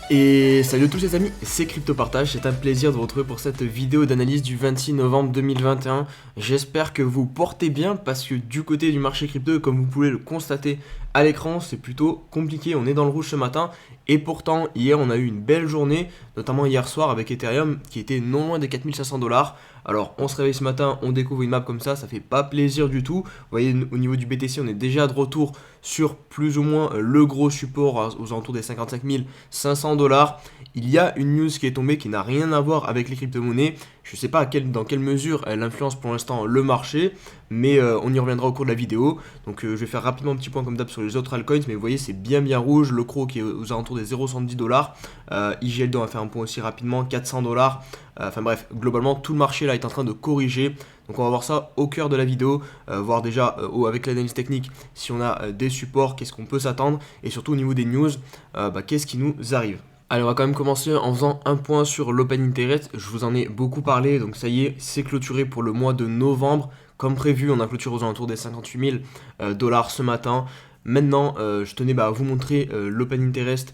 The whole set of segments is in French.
Et salut à tous les amis, c'est CryptoPartage, c'est un plaisir de vous retrouver pour cette vidéo d'analyse du 26 novembre 2021. J'espère que vous portez bien parce que du côté du marché crypto, comme vous pouvez le constater à l'écran, c'est plutôt compliqué, on est dans le rouge ce matin. Et pourtant, hier on a eu une belle journée, notamment hier soir avec Ethereum qui était non loin des 4500 $. Alors on se réveille ce matin, on découvre une map comme ça fait pas plaisir du tout. Vous voyez au niveau du BTC on est déjà de retour sur plus ou moins le gros support aux alentours des 55 500 $. Il y a une news qui est tombée qui n'a rien à voir avec les crypto-monnaies. Je ne sais pas dans quelle mesure elle influence pour l'instant le marché, mais on y reviendra au cours de la vidéo. Donc je vais faire rapidement un petit point comme d'hab sur les autres altcoins, mais vous voyez c'est bien rouge. Le CRO qui est aux alentours des 0,70 $. IGLD on va faire un point aussi rapidement, 400 $. Enfin bref, globalement tout le marché là est en train de corriger. Donc on va voir ça au cœur de la vidéo, voir déjà avec l'analyse technique si on a des supports, qu'est-ce qu'on peut s'attendre, et surtout au niveau des news, qu'est-ce qui nous arrive. Allez, on va quand même commencer en faisant un point sur l'Open Interest. Je vous en ai beaucoup parlé, donc ça y est, c'est clôturé pour le mois de novembre. Comme prévu, on a clôturé aux alentours des 58 000 $ ce matin. Maintenant, je tenais à vous montrer l'Open Interest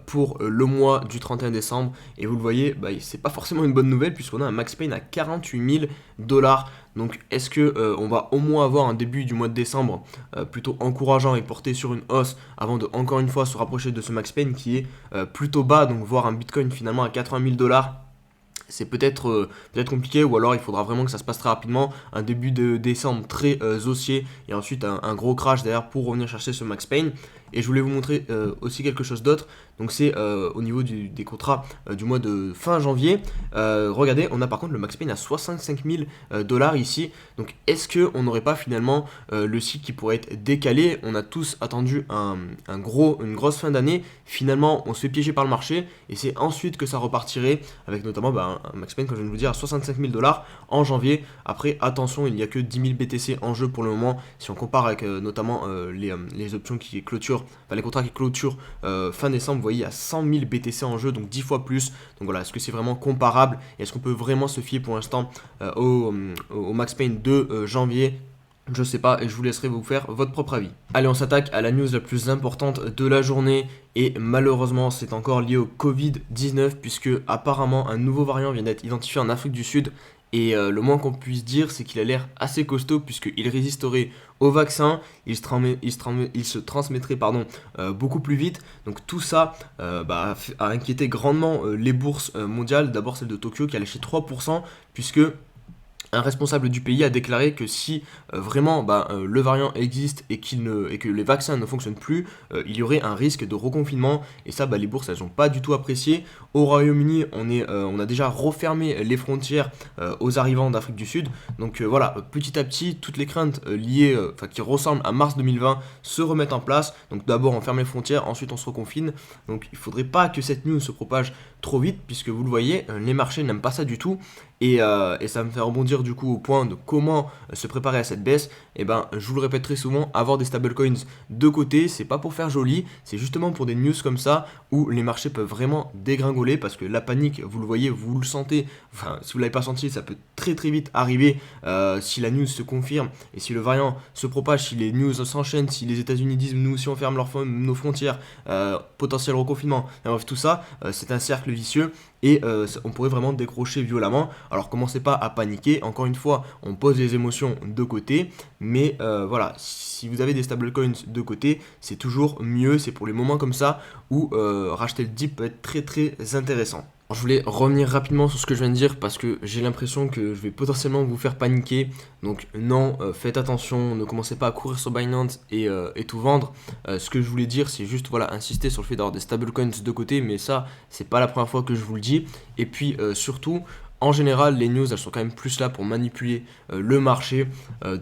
pour le mois du 31 décembre. Et vous le voyez, c'est pas forcément une bonne nouvelle puisqu'on a un max pain à 48 000 $. Donc est-ce que on va au moins avoir un début du mois de décembre plutôt encourageant et porté sur une hausse avant de encore une fois se rapprocher de ce max pain qui est plutôt bas, donc voir un Bitcoin finalement à 80 000 $. C'est peut-être compliqué, ou alors il faudra vraiment que ça se passe très rapidement, un début de décembre très haussier et ensuite un gros crash derrière pour revenir chercher ce max pain. Et je voulais vous montrer aussi quelque chose d'autre, donc c'est au niveau des contrats du mois de fin janvier. Regardez, on a par contre le max pain à 65 000 $ ici, donc est-ce qu'on n'aurait pas finalement le cycle qui pourrait être décalé? On a tous attendu une grosse fin d'année, finalement on se fait piéger par le marché et c'est ensuite que ça repartirait avec notamment un max pain, comme je viens de vous dire, à 65 000 $ en janvier. Après attention, il n'y a que 10 000 BTC en jeu pour le moment, si on compare avec notamment les options qui clôturent, les contrats qui clôturent fin décembre, vous voyez, il y a 100 000 BTC en jeu, donc 10 fois plus. Donc voilà, est-ce que c'est vraiment comparable et est-ce qu'on peut vraiment se fier pour l'instant au max pain de janvier? Je sais pas et je vous laisserai vous faire votre propre avis. Allez, on s'attaque à la news la plus importante de la journée et malheureusement c'est encore lié au Covid-19 puisque apparemment un nouveau variant vient d'être identifié en Afrique du Sud. Et le moins qu'on puisse dire, c'est qu'il a l'air assez costaud puisqu'il résisterait au vaccin, il se transmettrait beaucoup plus vite. Donc tout ça a inquiété grandement les bourses mondiales. D'abord celle de Tokyo qui a lâché 3% puisque un responsable du pays a déclaré que si vraiment le variant existe et que les vaccins ne fonctionnent plus, il y aurait un risque de reconfinement. Et ça, les bourses, elles n'ont pas du tout apprécié. Au Royaume-Uni, on a déjà refermé les frontières aux arrivants d'Afrique du Sud. Donc voilà, petit à petit, toutes les craintes liées, qui ressemblent à mars 2020, se remettent en place. Donc d'abord, on ferme les frontières, ensuite on se reconfine. Donc il ne faudrait pas que cette news se propage trop vite, puisque vous le voyez, les marchés n'aiment pas ça du tout. Et ça me fait rebondir du coup au point de comment se préparer à cette baisse. Et je vous le répète très souvent, avoir des stablecoins de côté, c'est pas pour faire joli, c'est justement pour des news comme ça où les marchés peuvent vraiment dégringoler parce que la panique, vous le voyez, vous le sentez. Enfin, si vous l'avez pas senti, ça peut très vite arriver si la news se confirme et si le variant se propage, si les news s'enchaînent, si les États-Unis disent nous aussi on ferme nos frontières, potentiel reconfinement. Et bref, tout ça, c'est un cercle vicieux. Et on pourrait vraiment décrocher violemment. Alors commencez pas à paniquer, encore une fois, on pose les émotions de côté, mais voilà, si vous avez des stablecoins de côté, c'est toujours mieux, c'est pour les moments comme ça où racheter le dip peut être très intéressant. Je voulais revenir rapidement sur ce que je viens de dire parce que j'ai l'impression que je vais potentiellement vous faire paniquer. Donc non, faites attention, ne commencez pas à courir sur Binance et tout vendre. Ce que je voulais dire, c'est juste insister sur le fait d'avoir des stablecoins de côté, mais ça, c'est pas la première fois que je vous le dis. Et puis surtout, en général, les news, elles sont quand même plus là pour manipuler le marché.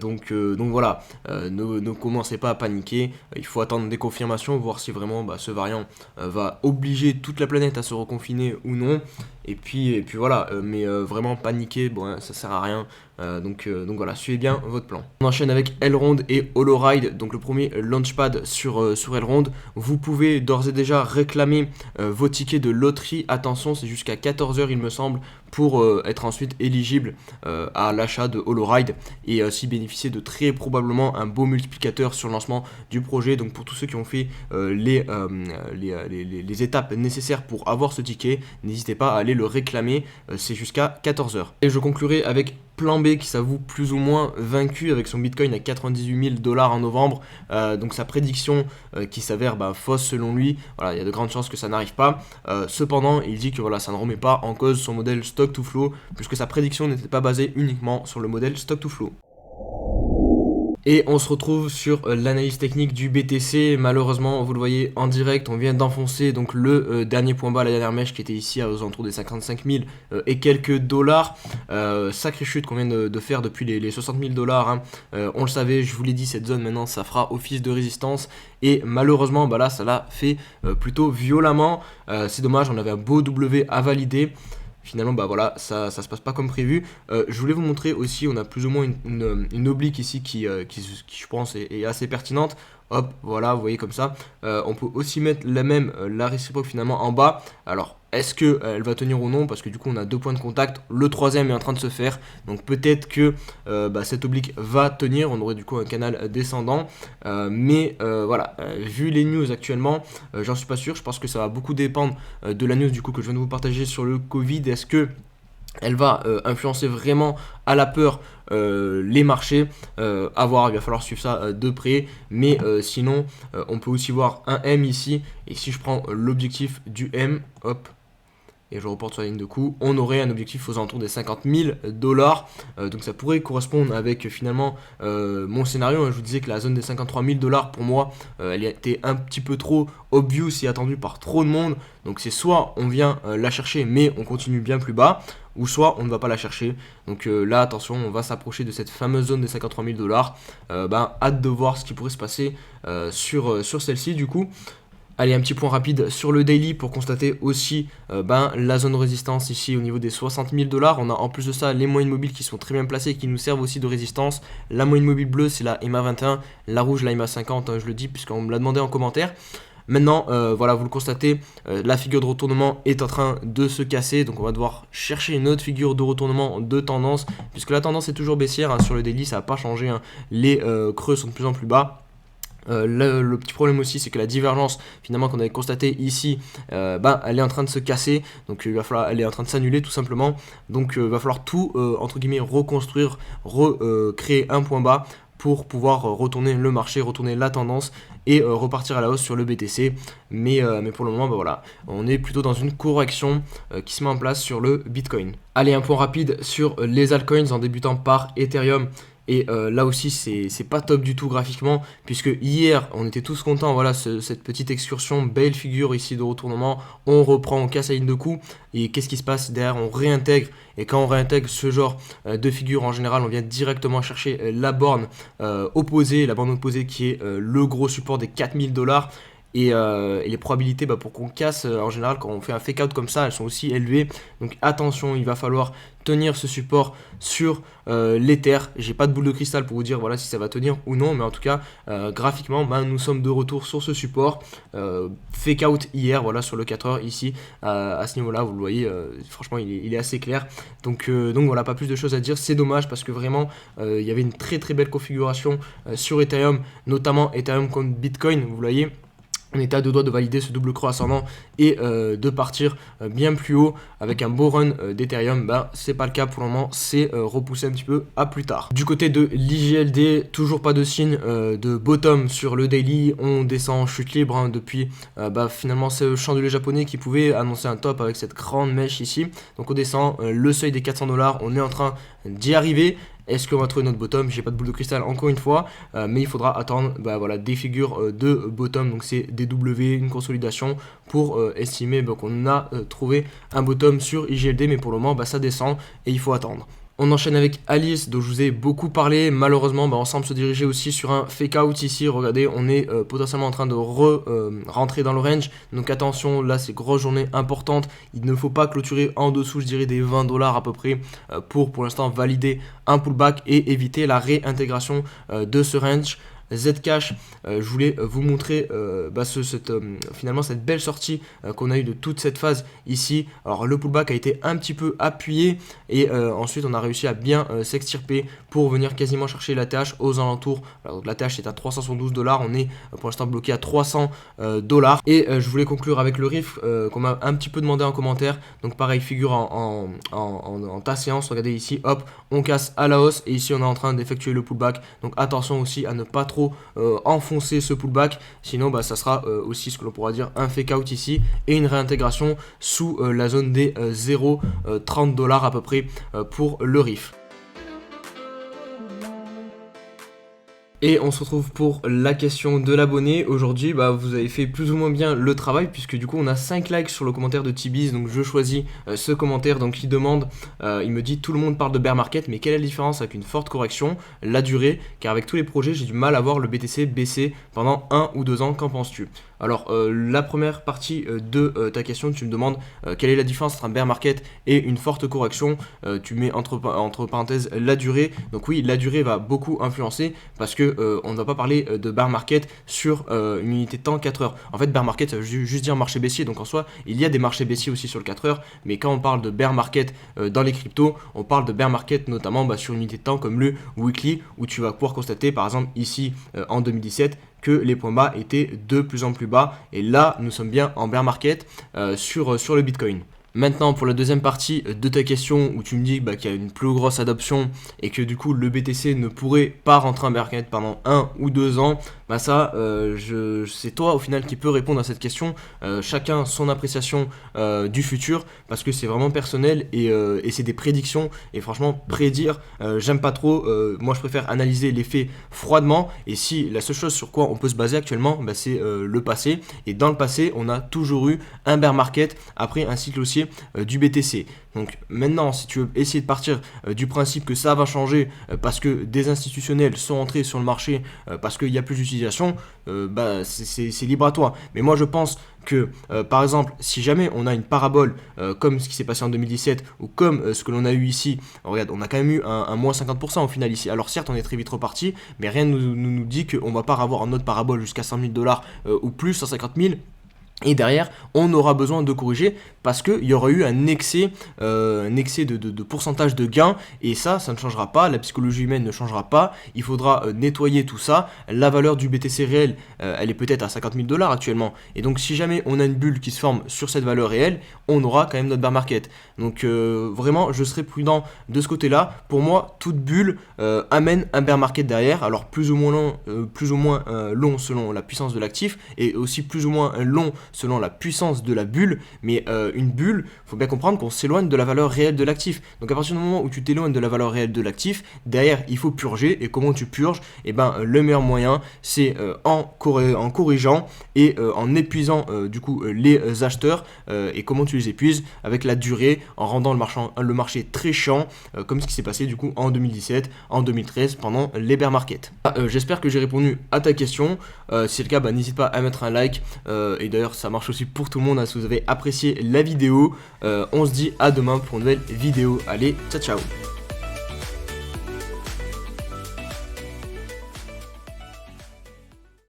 Donc voilà, ne commencez pas à paniquer. Il faut attendre des confirmations, voir si vraiment ce variant va obliger toute la planète à se reconfiner ou non. Et puis voilà, mais vraiment paniquer, bon, ça sert à rien. Donc voilà, suivez bien votre plan. On enchaîne avec Elrond et HoloRide. Donc le premier launchpad sur Elrond. Vous pouvez d'ores et déjà réclamer vos tickets de loterie. Attention, c'est jusqu'à 14 h il me semble, pour être ensuite éligible à l'achat de HoloRide et aussi bénéficier de très probablement un beau multiplicateur sur le lancement du projet. Donc pour tous ceux qui ont fait les étapes nécessaires pour avoir ce ticket, n'hésitez pas à aller le réclamer, c'est jusqu'à 14 h. Et je conclurai avec Plan B qui s'avoue plus ou moins vaincu avec son Bitcoin à 98 000 $ en novembre. Donc sa prédiction qui s'avère fausse selon lui. Voilà, il y a de grandes chances que ça n'arrive pas. Cependant, il dit que voilà, ça ne remet pas en cause son modèle Stock to Flow, puisque sa prédiction n'était pas basée uniquement sur le modèle Stock to Flow. Et on se retrouve sur l'analyse technique du BTC. Malheureusement, vous le voyez en direct, on vient d'enfoncer donc le dernier point bas, la dernière mèche qui était ici aux alentours des 55 000 et quelques dollars. Sacrée chute qu'on vient de faire depuis les 60 000 $. Hein. On le savait, je vous l'ai dit, cette zone maintenant ça fera office de résistance. Et malheureusement, là ça l'a fait plutôt violemment. C'est dommage, on avait un beau W à valider. Finalement, voilà, ça se passe pas comme prévu. Je voulais vous montrer aussi, on a plus ou moins une oblique ici qui je pense est assez pertinente. Hop, voilà, vous voyez comme ça. On peut aussi mettre la réciproque finalement en bas. Alors, est-ce qu'elle va tenir ou non? Parce que du coup, on a 2 points de contact. Le troisième est en train de se faire. Donc peut-être que cette oblique va tenir. On aurait du coup un canal descendant. Mais voilà, vu les news actuellement, j'en suis pas sûr. Je pense que ça va beaucoup dépendre de la news du coup que je viens de vous partager sur le Covid. Est-ce que elle va influencer vraiment à la peur les marchés, à voir, il va falloir suivre ça de près, mais sinon on peut aussi voir un M ici, et si je prends l'objectif du M, hop, et je reporte sur la ligne de coup, on aurait un objectif aux alentours des 50 000 $. Donc ça pourrait correspondre avec finalement mon scénario. Je vous disais que la zone des 53 000 $ pour moi, elle était un petit peu trop obvious et attendue par trop de monde. Donc c'est soit on vient la chercher mais on continue bien plus bas, ou soit on ne va pas la chercher. Donc là attention, on va s'approcher de cette fameuse zone des 53 000 $. Hâte de voir ce qui pourrait se passer sur celle-ci du coup. Allez, un petit point rapide sur le daily pour constater aussi la zone de résistance ici au niveau des 60 000 $. On a en plus de ça les moyennes mobiles qui sont très bien placées et qui nous servent aussi de résistance. La moyenne mobile bleue, c'est la EMA 21, la rouge, la EMA 50, je le dis puisqu'on me l'a demandé en commentaire. Maintenant, voilà, vous le constatez, la figure de retournement est en train de se casser. Donc on va devoir chercher une autre figure de retournement de tendance, puisque la tendance est toujours baissière, hein, sur le daily, ça n'a pas changé, hein. Les creux sont de plus en plus bas. Le petit problème aussi, c'est que la divergence finalement qu'on avait constatée ici, elle est en train de se casser. Donc il va falloir, elle est en train de s'annuler tout simplement. Donc il va falloir tout entre guillemets reconstruire, recréer un point bas pour pouvoir retourner le marché, retourner la tendance et repartir à la hausse sur le BTC. Mais pour le moment, voilà, on est plutôt dans une correction qui se met en place sur le Bitcoin. Allez, un point rapide sur les altcoins en débutant par Ethereum. Et là aussi, c'est pas top du tout graphiquement, puisque hier, on était tous contents, voilà, cette petite excursion, belle figure ici de retournement, on reprend, on casse la ligne de coup, et qu'est-ce qui se passe derrière? On réintègre, et quand on réintègre ce genre de figure, en général, on vient directement chercher la borne opposée, qui est le gros support des 4 000 $. Et les probabilités pour qu'on casse, en général, quand on fait un fake out comme ça, elles sont aussi élevées. Donc attention, il va falloir tenir ce support sur l'Ether. J'ai pas de boule de cristal pour vous dire voilà si ça va tenir ou non, mais en tout cas graphiquement nous sommes de retour sur ce support. Fake out hier, voilà, sur le 4 heures ici, à ce niveau là, vous le voyez, franchement il est assez clair. Donc voilà, pas plus de choses à dire. C'est dommage parce que vraiment il y avait une très très belle configuration sur Ethereum, notamment Ethereum contre Bitcoin, vous voyez. On était à 2 doigts de valider ce double creux ascendant et de partir bien plus haut avec un beau run d'Ethereum. C'est pas le cas pour le moment, c'est repoussé un petit peu à plus tard. Du côté de l'IGLD, toujours pas de signe de bottom sur le daily. On descend en chute libre depuis finalement ce chandelier japonais qui pouvait annoncer un top avec cette grande mèche ici. Donc on descend le seuil des 400 $, on est en train d'y arriver. Est-ce qu'on va trouver notre bottom? J'ai pas de boule de cristal encore une fois, mais il faudra attendre voilà, des figures de bottom, donc c'est des W, une consolidation pour estimer qu'on a trouvé un bottom sur IGLD, mais pour le moment ça descend et il faut attendre. On enchaîne avec Alice, dont je vous ai beaucoup parlé. Malheureusement, on semble se diriger aussi sur un fake out ici. Regardez, on est potentiellement en train de rentrer dans le range. Donc attention, là c'est grosse journée importante. Il ne faut pas clôturer en dessous, je dirais, des 20 $ à peu près pour l'instant valider un pullback et éviter la réintégration de ce range. Zcash, je voulais vous montrer finalement cette belle sortie qu'on a eu de toute cette phase ici. Alors le pullback a été un petit peu appuyé et ensuite on a réussi à bien s'extirper pour venir quasiment chercher l'ATH aux alentours. Alors l'ATH est à 372 $, on est pour l'instant bloqué à 300 $. Et je voulais conclure avec le RIF qu'on m'a un petit peu demandé en commentaire. Donc pareil, figure en ta séance, regardez ici, hop, on casse à la hausse et ici on est en train d'effectuer le pullback. Donc attention aussi à ne pas trop enfoncer ce pullback, sinon ça sera aussi ce que l'on pourra dire un fake out ici et une réintégration sous la zone des 0,30 $ à peu près pour le RIF. Et on se retrouve pour la question de l'abonné. Aujourd'hui, vous avez fait plus ou moins bien le travail puisque du coup on a 5 likes sur le commentaire de Tibiz. Donc je choisis ce commentaire. Donc il demande, il me dit tout le monde parle de bear market, mais quelle est la différence avec une forte correction? La durée, car avec tous les projets j'ai du mal à voir le BTC baisser pendant 1 ou 2 ans. Qu'en penses-tu? Alors la première partie de ta question, tu me demandes quelle est la différence entre un bear market et une forte correction. Tu mets entre parenthèses la durée. Donc oui, la durée va beaucoup influencer parce que on ne va pas parler de bear market sur une unité de temps 4 heures. En fait, bear market ça veut juste dire marché baissier. Donc en soi, il y a des marchés baissiers aussi sur le 4 heures. Mais quand on parle de bear market dans les cryptos, on parle de bear market notamment sur une unité de temps comme le weekly, où tu vas pouvoir constater par exemple ici en 2017 que les points bas étaient de plus en plus bas. Et là, nous sommes bien en bear market sur le Bitcoin. Maintenant, pour la deuxième partie de ta question, où tu me dis qu'il y a une plus grosse adoption et que du coup le BTC ne pourrait pas rentrer en bear market pendant 1 ou 2 ans, c'est toi au final qui peux répondre à cette question. Chacun son appréciation du futur, parce que c'est vraiment personnel et c'est des prédictions. Et franchement, prédire, j'aime pas trop. Moi, je préfère analyser les faits froidement. Et si la seule chose sur quoi on peut se baser actuellement, c'est le passé. Et dans le passé, on a toujours eu un bear market après un cycle haussier du BTC. Donc maintenant, si tu veux essayer de partir du principe que ça va changer parce que des institutionnels sont entrés sur le marché parce qu'il y a plus d'utilisation, c'est libre à toi. Mais moi je pense que par exemple, si jamais on a une parabole comme ce qui s'est passé en 2017 ou comme ce que l'on a eu ici, regarde, on a quand même eu un moins 50% au final ici. Alors certes, on est très vite reparti, mais rien ne nous dit qu'on va pas avoir un autre parabole jusqu'à 100 000 $ ou plus, 150 000. Et derrière, on aura besoin de corriger parce qu'il y aura eu un excès de pourcentage de gain. Et ça ne changera pas. La psychologie humaine ne changera pas. Il faudra nettoyer tout ça. La valeur du BTC réel, elle est peut-être à 50 000 $ actuellement. Et donc, si jamais on a une bulle qui se forme sur cette valeur réelle, on aura quand même notre bear market. Donc, vraiment, je serai prudent de ce côté-là. Pour moi, toute bulle amène un bear market derrière. Alors, plus ou moins long selon la puissance de l'actif et aussi plus ou moins long selon la puissance de la bulle, mais une bulle, il faut bien comprendre qu'on s'éloigne de la valeur réelle de l'actif. Donc à partir du moment où tu t'éloignes de la valeur réelle de l'actif, derrière il faut purger. Et comment tu purges? Le meilleur moyen c'est en corrigeant et en épuisant du coup les acheteurs. Et comment tu les épuises? Avec la durée, en rendant le marché très chiant, comme ce qui s'est passé du coup en 2017, en 2013 pendant les bear markets. J'espère que j'ai répondu à ta question. Si c'est le cas, n'hésite pas à mettre un like. Et d'ailleurs ça marche aussi pour tout le monde si vous avez apprécié la vidéo. On se dit à demain pour une nouvelle vidéo. Allez, ciao ciao.